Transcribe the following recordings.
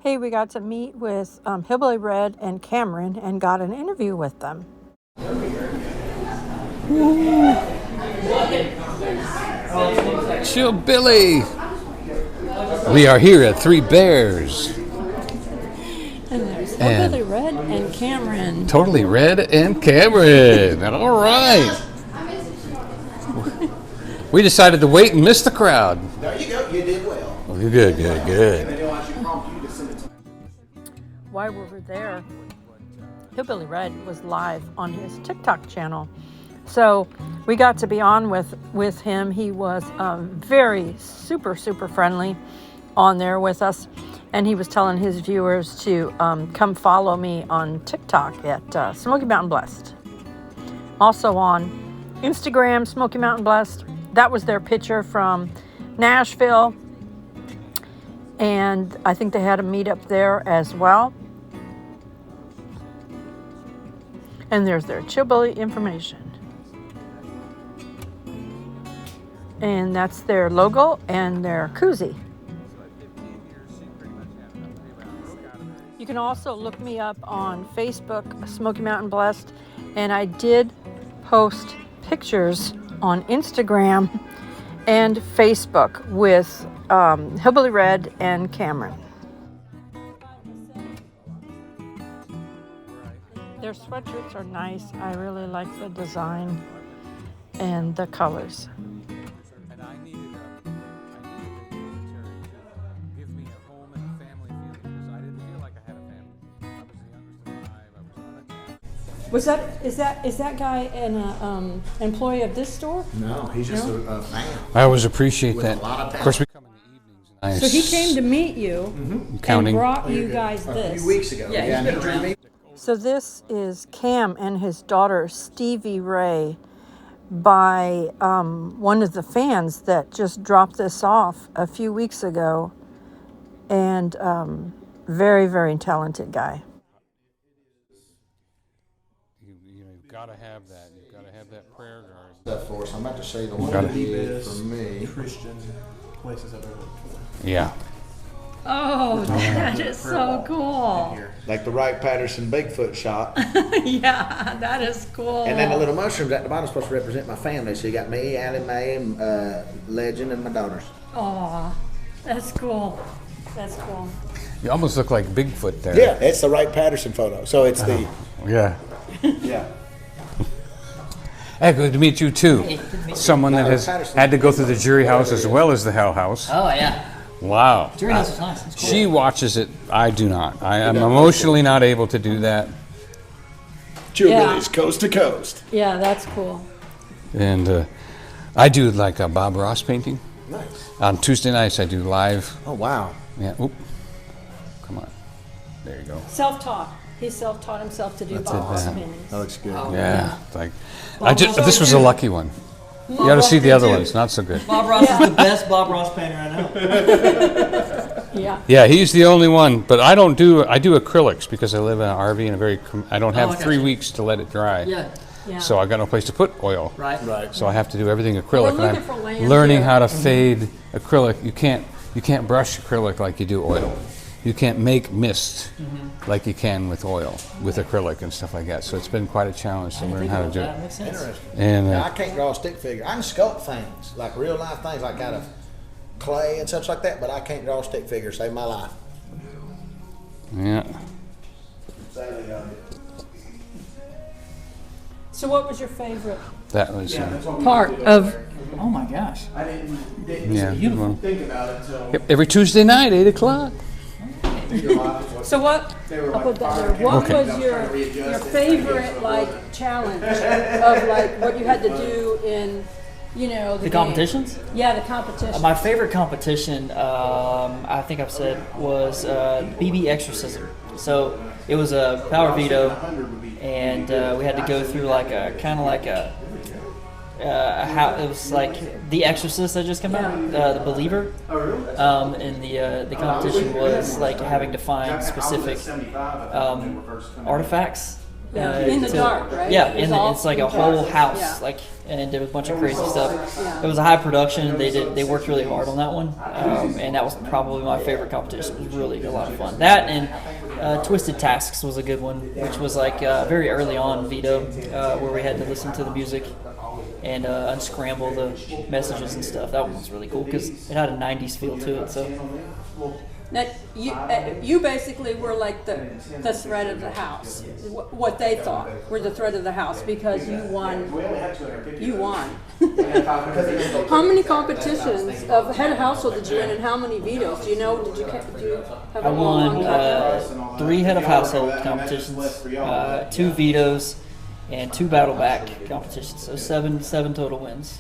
Hey, we got to meet with Hillbilly Red and Cameron and got an interview with them. Chill Billy. We are here at Three Bears. And there's Hillbilly Red and Cameron. Totally Red and Cameron. All right. We decided to wait and miss the crowd. There you go. You did well. Oh, you're good. While we were there, Hillbilly Red was live on his TikTok channel. So we got to be on with him. He was very super friendly on there with us. And he was telling his viewers to come follow me on TikTok at Smoky Mountain Blessed. Also on Instagram, Smoky Mountain Blessed. That was their picture from Nashville. And I think they had a meetup there as well. And there's their Chillbilly information. And that's their logo and their koozie. You can also look me up on Facebook, Smoky Mountain Blessed. And I did post pictures on Instagram and Facebook with Hillbilly Red and Cameron. Their sweatshirts are nice. I really like the design and the colors. And I needed a military to give me a home and a family feeling because I didn't feel like I had a family. I was the youngest of five. I was unattached. Is that guy an employee of this store? No, he's just a fan. I always appreciate With that. a lot of Of course, we come in the evenings. And I So he came to meet you and brought you guys A this. few weeks ago. Yeah, he's been around. So this is Cam and his daughter Stevie Ray by one of the fans that just dropped this off a few weeks ago, and very talented guy. You've got to have that. You've got to have that prayer guard. Stuff for us. I'm about to show you the one Got he it. did for me. Christian places I've ever looked for. Yeah. Oh, that is so cool. Like the Wright Patterson Bigfoot shot. Yeah, that is cool. And then the little mushrooms at the bottom are supposed to represent my family. So you got me, Allie Mae, and Legend, and my daughters. Oh, that's cool. That's cool. You almost look like Bigfoot there. Yeah, it's the Wright Patterson photo. So it's the Yeah. yeah. Hey, good to meet you too. Someone that has had to go through the jury house as well as the hell house. Oh, yeah. Wow. Jury house is nice. It's cool. She watches it. I do not. I am emotionally not able to do that. Chillbillies coast to coast. Yeah, that's cool. And I do like a Bob Ross painting. Nice. On Tuesday nights I do live. Oh wow. Yeah. Oop. Come on. There you go. Self-taught. He self-taught himself to do Bob Ross paintings. That looks good. Yeah. Like this was a lucky one. You got to see the other ones. Not so good. Bob Ross is the best Bob Ross painter I know. Yeah. Yeah, he's the only one. But I don't do. I do acrylics because I live in an RV and I don't have 3 weeks to let it dry. Yeah. Yeah. So I got no place to put oil. Right. So I have to do everything acrylic. We're looking and for I'm land learning here. how to fade acrylic. You can't brush acrylic like you do oil. You can't make mist like you can with oil, with acrylic and stuff like that. So it's been quite a challenge to learn how to do That it. makes sense. Interesting. And Now, I can't draw a stick figure. I can sculpt things, like real life things, like out of clay and such like that, but I can't draw a stick figure. Save my life. yeah, So what was your favorite that was part of... Oh, my gosh. I didn't yeah. beautiful. well, think about it until yep, every Tuesday night, 8:00. your life was. So what, They were I'll put that fire there. What Okay. was your favorite, like, challenge of, like, what you had to do in, you know, the game? competitions? Yeah, the competition. My favorite competition, I think I've said, was BB Exorcism. So it was a power veto, and we had to go through like a kind of like a how it was like The Exorcist that just came out, The Believer, and the competition was like having to find specific artifacts in the dark, right? Yeah, It was it's like a all whole dark. house, Yeah. like, and there was a bunch of crazy stuff. Yeah. It was a high production. They worked really hard on that one, and that was probably my favorite competition. It was really a lot of fun. That and Twisted Tasks was a good one, which was like very early on Vito, where we had to listen to the music and unscramble the messages and stuff. That one was really cool because it had a 90s feel to it. So Now, you basically were like the thread of the house. What they thought were the thread of the house because you won. You won. How many competitions of head of household did you win, and how many vetoes? Do you know? Did you have I a long won 3 head of household competitions, 2 vetoes, and 2 battle back competitions. So seven total wins.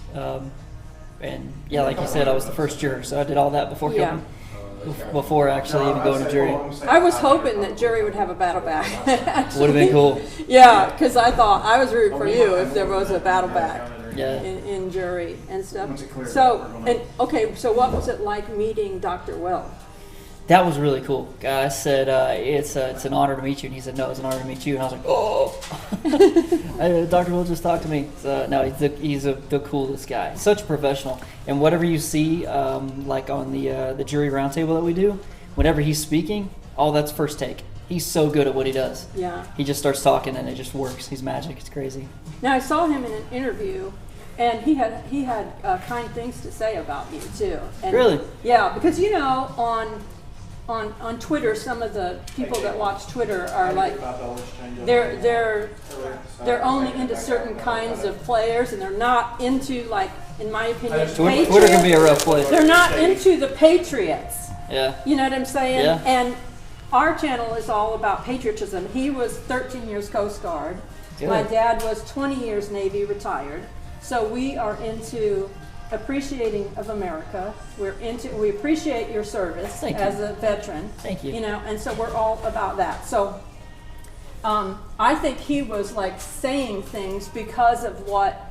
And yeah, like you said, I was the first juror, so I did all that before Yeah. before actually even going to jury. I was hoping that jury would have a battle back. Would have been cool. Yeah, because I thought I was rooting for you if there was a battle back Yeah. in jury and stuff. So so what was it like meeting Dr. Well? That was really cool. I said, it's an honor to meet you. And he said, no, it's an honor to meet you. And I was like, oh. Dr. Will just talked to me. So, no, he's the coolest guy. Such a professional. And whatever you see, like on the jury roundtable that we do, whenever he's speaking, that's first take. He's so good at what he does. Yeah. He just starts talking and it just works. He's magic. It's crazy. Now I saw him in an interview, and he had kind things to say about you too. And, Really? Yeah, because on Twitter, some of the people that watch Twitter are like they're only into certain kinds of players, and they're not into, like, in my opinion, Twitter can be a rough place. They're not into the Patriots. Yeah. You know what I'm saying? Yeah. And our channel is all about patriotism. He was 13 years Coast Guard. Good. My dad was 20 years Navy retired. So we are into appreciating of America. We appreciate your service Thank you. as a veteran. Thank you. You know, and so we're all about that. So I think he was like saying things because of what,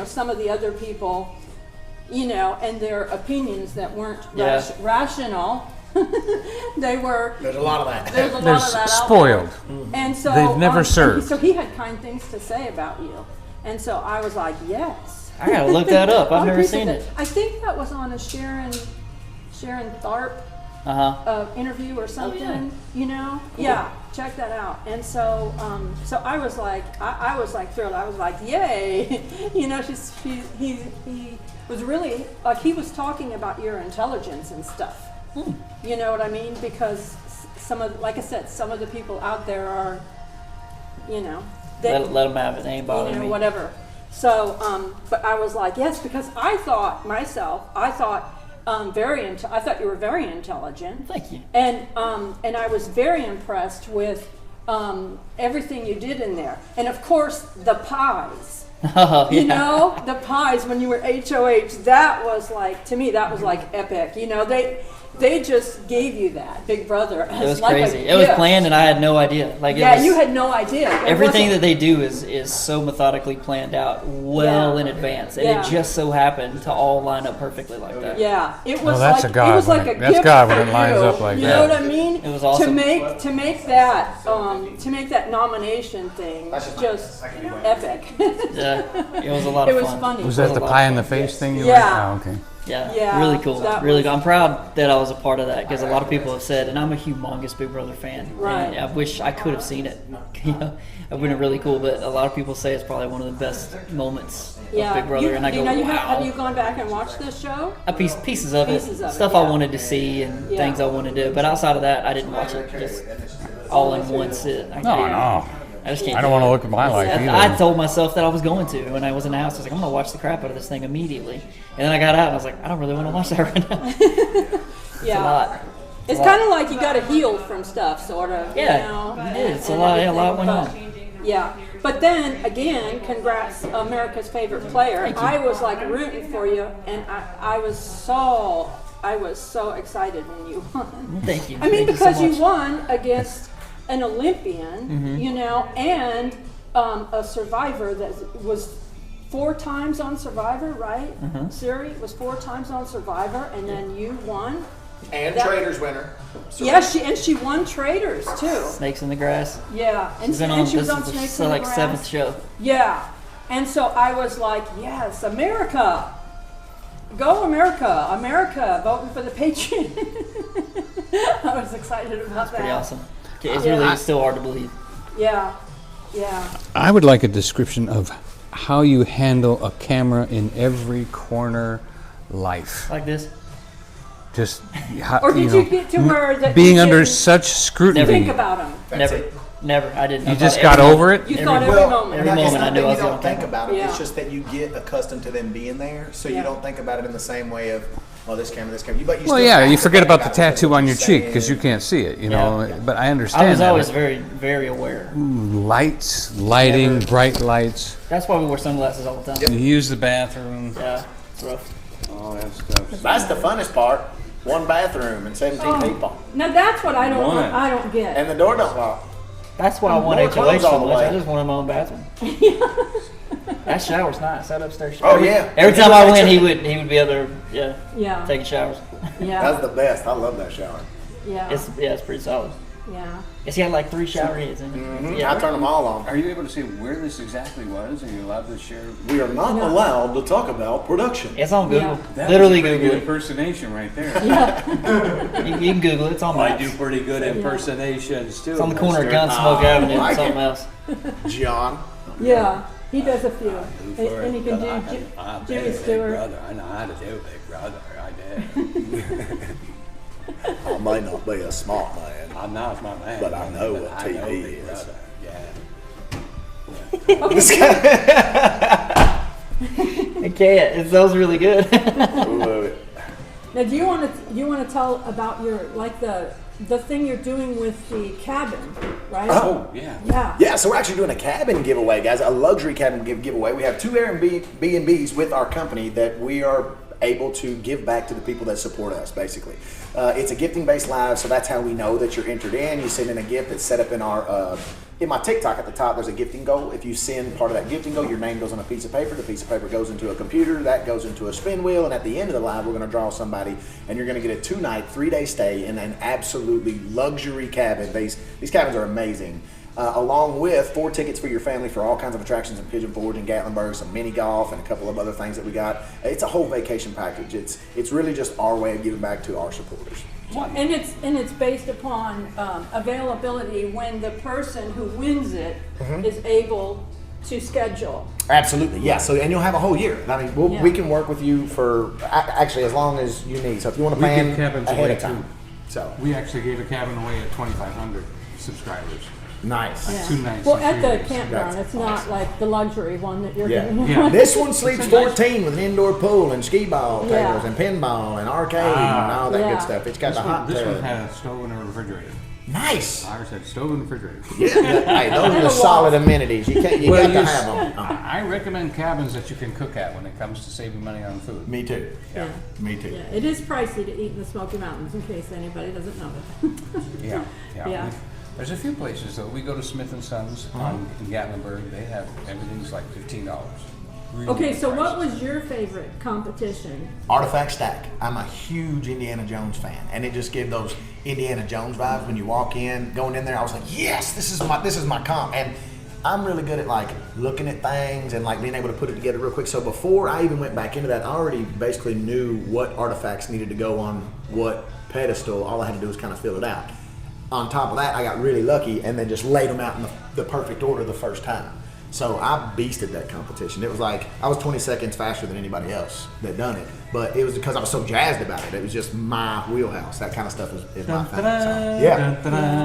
some of the other people, and their opinions that weren't Yeah. rational. There's a lot of that. There's a lot They're of that out spoiled. there. And so They've never and served. So he had kind things to say about you, and so I was like, yes. I gotta look that up. I've I'll never piece seen of it. I think that was on a Sharon Tharp Uh-huh. interview or something. Cool. Yeah, check that out. And so so I was like, I was like thrilled. I was like, yay. He was really like, he was talking about your intelligence and stuff. You know what I mean? Because like I said, some of the people out there are, Let them have it. They ain't bothering me. whatever. So, but I was like, yes, because I thought you were very intelligent. Thank you. And I was very impressed with everything you did in there. And of course, the pies. Oh, yeah. The pies when you were HOH, that was like, to me, that was like epic. They just gave you that, Big Brother. It was crazy. It was planned, and I had no idea. You had no idea. Everything that they do is so methodically planned out in advance, and it just so happened to all line up perfectly like that. Yeah, it was that's like a God it was when like it- a that's gift God when for it lines you. up like you that. know what I mean? It was awesome. To make that nomination thing just epic. Yeah, it was a lot It of was fun. funny. Was It that a the lot pie of in the fun. face thing you Yeah. were? Oh, okay. Yeah, Yeah, really cool. that Really was- cool. I'm proud that I was a part of that because a lot of people have said, and I'm a humongous Big Brother fan. Right. And I wish I could have seen it. It would have been really cool, but a lot of people say it's probably one of the best moments of Big Brother, and I go, wow. Have you gone back and watched this show? Pieces of it, stuff I wanted to see and things I wanted to do, but outside of that, I didn't watch it just all in one sit. No. I just can't. I don't want to look at my life either. I told myself that I was going to when I was in the house. I was like, I'm gonna watch the crap out of this thing immediately, and then I got out and I was like, I don't really want to watch that right now. It's a lot. It's kind of like you got to heal from stuff, sort of. Yeah, it is. It's a and lot. A everything, lot went but- on. Yeah, but then again, congrats, America's favorite player. Thank you. I was like rooting for you, and I was so excited when you won. Thank you. I mean, Thank you so because you much. won against an Olympian, and a survivor that was 4 times on Survivor, right? Siri was 4 times on Survivor, and then you won. And That- Traders winner. So Yeah, she won Traders too. Snakes in the grass. Yeah, and, She's been and on she was this on is Snakes the in the like Grass. 7th show. Yeah, and so I was like, yes, America, go America, America, voting for the Patriot. I was excited about that. Pretty awesome. It's Yeah. really still hard to believe. Yeah, yeah. I would like a description of how you handle a camera in every corner life. Like this. Just how, Or did you get to where that being you under didn't such scrutiny. think about them? Never. I didn't. You I just thought got every over moment- it? You every- thought every well, moment. every it's moment not I knew that I was you gonna don't think come. about it. Yeah. It's just that you get accustomed to them being there, so Yeah. you don't think about it in the same way of, oh, this camera, this camera. But you Well, still yeah, have you to forget think about the it, because tattoo what on you're your cheek because you saying. can't see it, you know. Yeah. But I I understand was that. always but very, very aware. lights, lighting, Never- bright lights. That's why we wear sunglasses all the time. You use the bathroom. Yeah, it's rough. All that stuff. That's the funnest part. One bathroom and 17 people. Now that's what I One. don't get. And the door don't lock. That's why I want More HOH clothes all so the much. way. I just wanted my own bathroom. That shower's nice. That upstairs shower. Oh, yeah. Every time I went, he would be able to Yeah, taking showers. yeah, That's the best. I love that shower. yeah, It's pretty solid. yeah. It's got like 3 shower heads in it. I Yeah. turn them all on. Are you able to say where this exactly was? Are you allowed to share? We are not No. allowed to talk about production. It's on Google. Yeah. Literally Google it. impersonation right there. You can Google it. It's on I maps. do pretty good impersonations too. It's on the corner of Mr. Gunsmoke Avenue like and something it. else. John. Yeah, he does a few, and he can do Jimmy Stewart. I know how to do Big Brother. I did. I may not be a smart man. I'm not my man. But I know what I know TV Big is. Brother. Yeah. It can't. Those really good. Love it. Now, do you want to tell about your the thing you're doing with the cabin, right? Oh, yeah. Yeah. Yeah, so we're actually doing a cabin giveaway, guys. A luxury cabin giveaway. We have 2 Airbnbs with our company that we are able to give back to the people that support us, basically. It's a gifting-based live, so that's how we know that you're entered in. You send in a gift that's set up in our in my TikTok at the top. There's a gifting goal. If you send part of that gifting goal, your name goes on a piece of paper. The piece of paper goes into a computer. That goes into a spin wheel, and at the end of the live, we're going to draw somebody, and you're going to get a 2-night, 3-day stay in an absolutely luxury cabin. These cabins are amazing. Along with 4 tickets for your family for all kinds of attractions in Pigeon Forge and Gatlinburg, some mini golf, and a couple of other things that we got. It's a whole vacation package. It's really just our way of giving back to our supporters. Well, and it's based upon availability when the person who wins it is able to schedule. Absolutely, yeah. So, and you'll have a whole year. I mean, Yeah. we can work with you for actually as long as you need. So, if you want to We plan give cabins ahead away of time. too. So We actually gave a cabin away at 2,500 subscribers. nice. Yeah. 2 nights. Well, and at 3 the days. campground, That's it's not like the luxury one that you're Yeah. giving Yeah. away. This one sleeps 14 with an indoor pool and skee ball tables Yeah. and pinball and arcade and all that Yeah. good stuff. It's got the hot This tub. one had a stove and a refrigerator. Nice. Ours had stove and refrigerator. Hey, those are And the a wall. solid amenities. You got to have them. I recommend cabins that you can cook at when it comes to saving money on food. Me too. Yeah. Me too. Yeah, it is pricey to eat in the Smoky Mountains, in case anybody doesn't know that. Yeah, Yeah. There's a few places though. We go to Smith and Sons in Gatlinburg. They have everything's like $15. Really Okay, good so what prices. was your favorite competition? Artifact Stack. I'm a huge Indiana Jones fan, and it just gave those Indiana Jones vibes when you walk in. Going in there, I was like, yes, this is my comp. And I'm really good at like looking at things and like being able to put it together real quick. So before I even went back into that, I already basically knew what artifacts needed to go on what pedestal. All I had to do was kind of fill it out. On top of that, I got really lucky and then just laid them out in the perfect order the first time. So I beasted that competition. It was like I was 20 seconds faster than anybody else that done it. But it was because I was so jazzed about it. It was just my wheelhouse. That kind of stuff is my thing. So, yeah,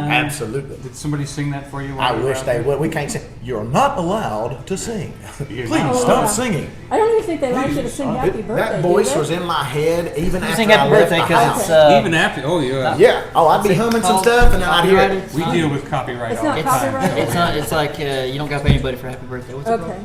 absolutely. Did somebody sing that for you? I while you were wish out they there? would. We can't sing. You're not allowed to sing. Please not stop allowed. singing. I don't even think they like you to sing Happy Birthday. That voice do they? was in my head even after Sing I happy left birthday the because house. it's Even after, oh yeah. Yeah. Oh, I'd be humming some stuff and then I'd hear it. We deal with copyright It's all not the time. copyright? It's not. It's like you don't got to pay anybody for happy birthday. What's it Okay. called?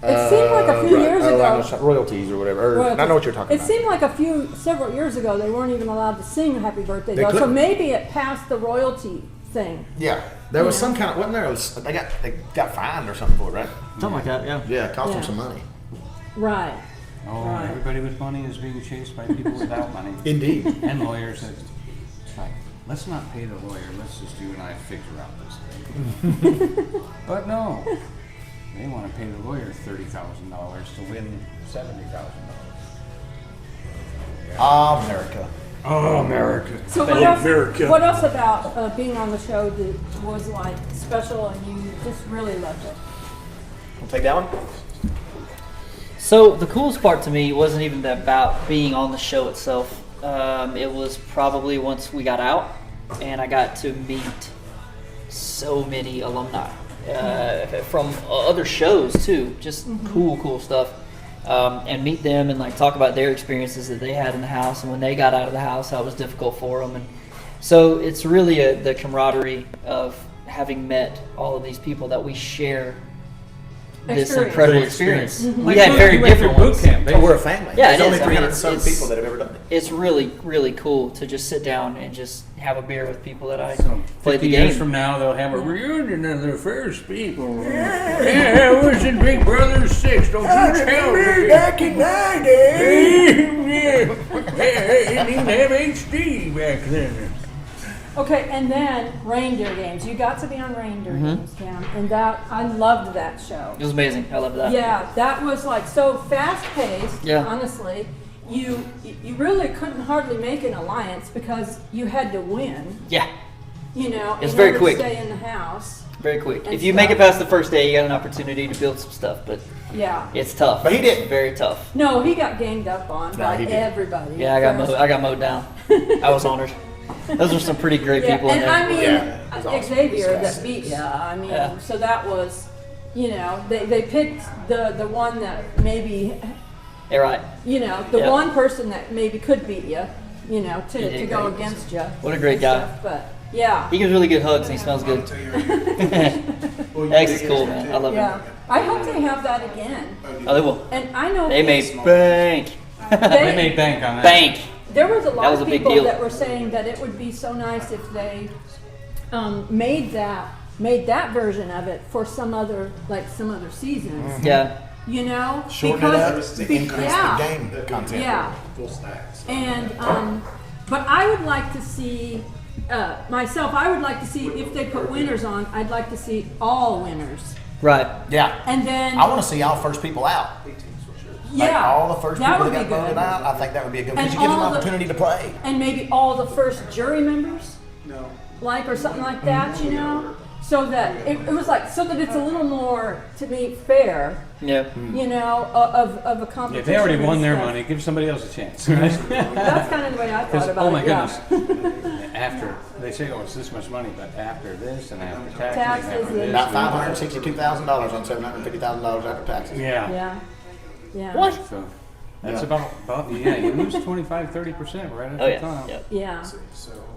It seemed like a few years ago. Royalties or whatever. Or, I know what you're talking It about. seemed like several years ago, they weren't even allowed to sing Happy Birthday. They Though. So couldn't. maybe it passed the royalty thing. Yeah. There was some kind of, wasn't there? They got fined or something for it, right? Something like that. Yeah. Yeah, it cost them Yeah. some money. Right. Oh, Right. everybody with money is being chased by people without money. Indeed. And lawyers that, it's like, let's not pay the lawyer, let's just you and I figure out this thing. But no, they want to pay the lawyer $30,000 to win $70,000. America. Oh, America. So what else about being on the show that was like special and you just really loved it? We'll take that one. So the coolest part to me wasn't even about being on the show itself. It was probably once we got out and I got to meet so many alumni from other shows too. Just cool stuff. And meet them and like talk about their experiences that they had in the house and when they got out of the house, how it was difficult for them. And so it's really the camaraderie of having met all of these people that we share this incredible experience. We had very different ones. Boot camp, We're a family. Yeah, There's it only is. I mean, 300 some it's- people that have ever done it. It's really cool to just sit down and just have a beer with people that I So played 50 the years game. from now, they'll have a reunion of their first people. Yeah, I was in Big Brother 6, don't you tell me. Back in my day. They didn't even have HD back then. Okay, and then reindeer games. You got to be on reindeer games, Cam, and that I loved that show. It was amazing. I love that. Yeah, that was like so fast paced. Yeah. Honestly, you really couldn't hardly make an alliance because you had to win. Yeah, You know, It's in very order quick. to stay in the house. very quick. And If you make it stuff. past the first day, you got an opportunity to build some stuff, but Yeah. it's tough. But he didn't. Very tough. No, he got ganged up on by he didn't. everybody. Yeah, I got mowed down. I was honored. Those were some pretty great Yeah, people in and there. I mean, Yeah, it was awesome. Xavier This that beat ya. I mean, Yeah. so that was, you know, they picked the one that maybe, Yeah, right. you know, the Yeah. one person that maybe could beat you, you know, He to did go great. against you. What a great guy. But yeah, He gives really good hugs and he smells good. X is cool, man. I love yeah. him. I hope they have that again. Oh, they will. And I know They made bank. They made bank on that. Bank. there was a lot was of a big people deal. that were saying that it would be so nice if they made that version of it for some other seasons. Yeah. You know, Shorten it up, be- increase yeah. the game content. Yeah. Full stacks. And but I would like to see myself. I would like to see if they put winners on. I'd like to see all winners, Right. Yeah. and then I want to see all first people out. Like yeah, all the first that people would that be got voted good. out, I think that would be a good, because And you give them all an the- opportunity to play. And maybe all the first jury members, No. like or something like that. You know, so that it was like so that it's a little more to me fair. Yeah. You know, of a competition. If they already and won their stuff. money, give somebody else a chance. Right? That's kind of the way I thought Because, about oh my it. yeah. goodness, after, they say, oh, it's this much money, but after this and after taxes, Taxes and after and- this. About and- $562,000 on $750,000 after taxes. Yeah. Yeah. Yeah. What? So, that's Yeah. about, yeah, you lose 25-30% right at Oh the yeah. top. Yeah. Yeah.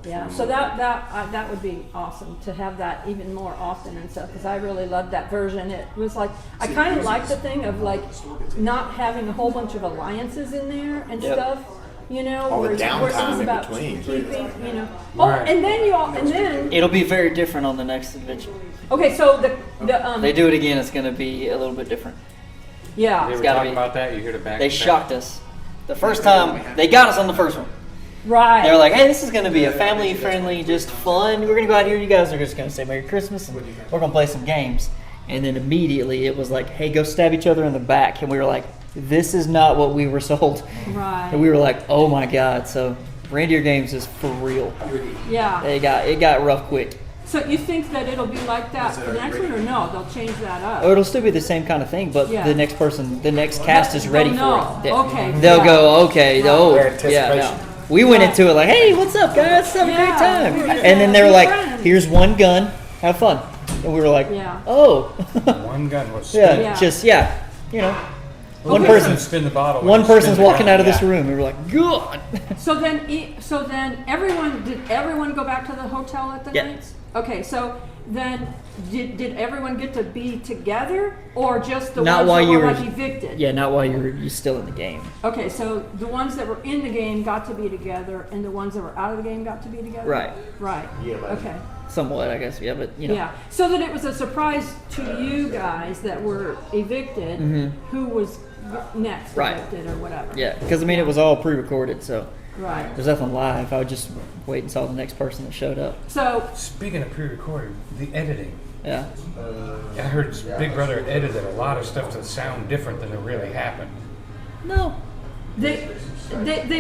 Yeah. So that would be awesome to have that even more often and stuff because I really loved that version. It was like I kind of liked the thing of like not having a whole bunch of alliances in there and Yep. stuff. You know, All the where it downtime was in about between. keeping, you know. Oh, Right. and then It'll be very different on the next adventure. okay. So the They do it again, it's gonna be a little bit different. yeah. They were gotta talking be. about that, you hear the back. They shocked us. The first time they got us on the first one. Right. They were like, "Hey, this is gonna be a family-friendly, just fun. We're gonna go out here. You guys are just gonna say Merry Christmas, and we're gonna play some games." And then immediately it was like, "Hey, go stab each other in the back," and we were like, "This is not what we were sold." Right. And we were like, "Oh my god!" So reindeer games is for real. Yeah. It got rough quick. So you think that it'll be like that for the next one, or no? They'll change that up. Or it'll still be the same kind of thing, but Yeah. the next cast is ready They'll for know. it. Okay. They'll Yeah. go, okay, Right. oh, Their yeah, anticipation. no. We went Right. into it like, hey, what's up, guys? Let's have a Yeah, great time. we're just And then they were gonna like, be friends. here's one gun, have fun. And we were like, Yeah. oh, One gun was yeah, spin. Yeah. just, yeah, you know. One Okay. person, Spin the bottle. one spin person's the walking gun, out of this yeah. room. We were like, God. So then everyone did everyone go back to the hotel at the Yeah. nights? Okay, so then did everyone get to be together, or just the Not ones while that you were were- like evicted? Yeah, not while you're still in the game. Okay, so the ones that were in the game got to be together, and the ones that were out of the game got to be together? Right. Right. Yeah, but- Okay. Somewhat, I guess. Yeah, but you know. Yeah. So that it was a surprise to you guys that were evicted, who was next Right. evicted or whatever. Yeah, because I mean it was all pre-recorded, so Right. there's nothing live. I would just wait and saw the next person that showed up. So, Speaking of pre-recorded, the editing. Yeah. I heard Big Brother edited a lot of stuff to sound different than it really happened. No. they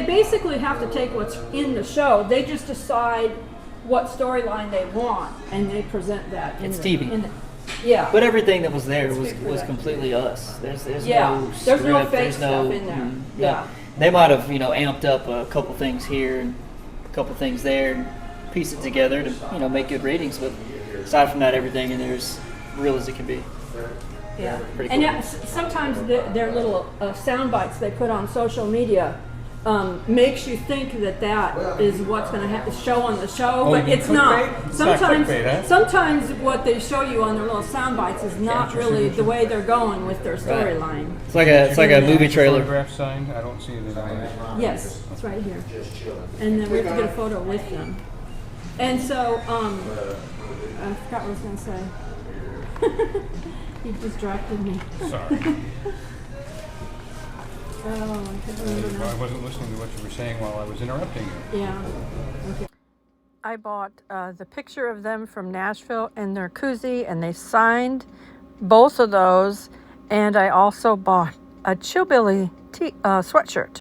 basically have to take what's in the show. They just decide what storyline they want, and they present that. It's TV. Yeah. But everything that was there was Speak for that. completely us. There's Yeah. no There's no script, fake there's no, stuff in there. mm, Yeah. They might have, amped up a couple things here and a couple things there and pieced it together to, make good ratings. But aside from that, everything in there is real as it can be. Yeah. Pretty And cool. yeah, sometimes their little sound bites they put on social media makes you think that is what's going to show on the show, Oh, but you mean it's not. clickbait? It's not clickbait, huh? Sometimes what they show you on their little sound bites is not really the way they're going with their storyline. It's like a movie trailer. Photograph sign. I don't see it in there. Yes, it's right here. And then we have to get a photo with them. And so, I forgot what I was going to say. He distracted me. Sorry. Oh, I can't remember I now. wasn't listening to what you were saying while I was interrupting you. Yeah. Okay. I bought the picture of them from Nashville and their koozie, and they signed both of those. And I also bought a Chillbilly sweatshirt.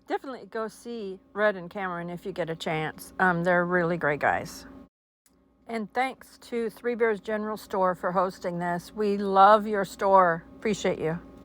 Definitely go see Red and Cameron if you get a chance. They're really great guys. And thanks to Three Bears General Store for hosting this. We love your store. Appreciate you.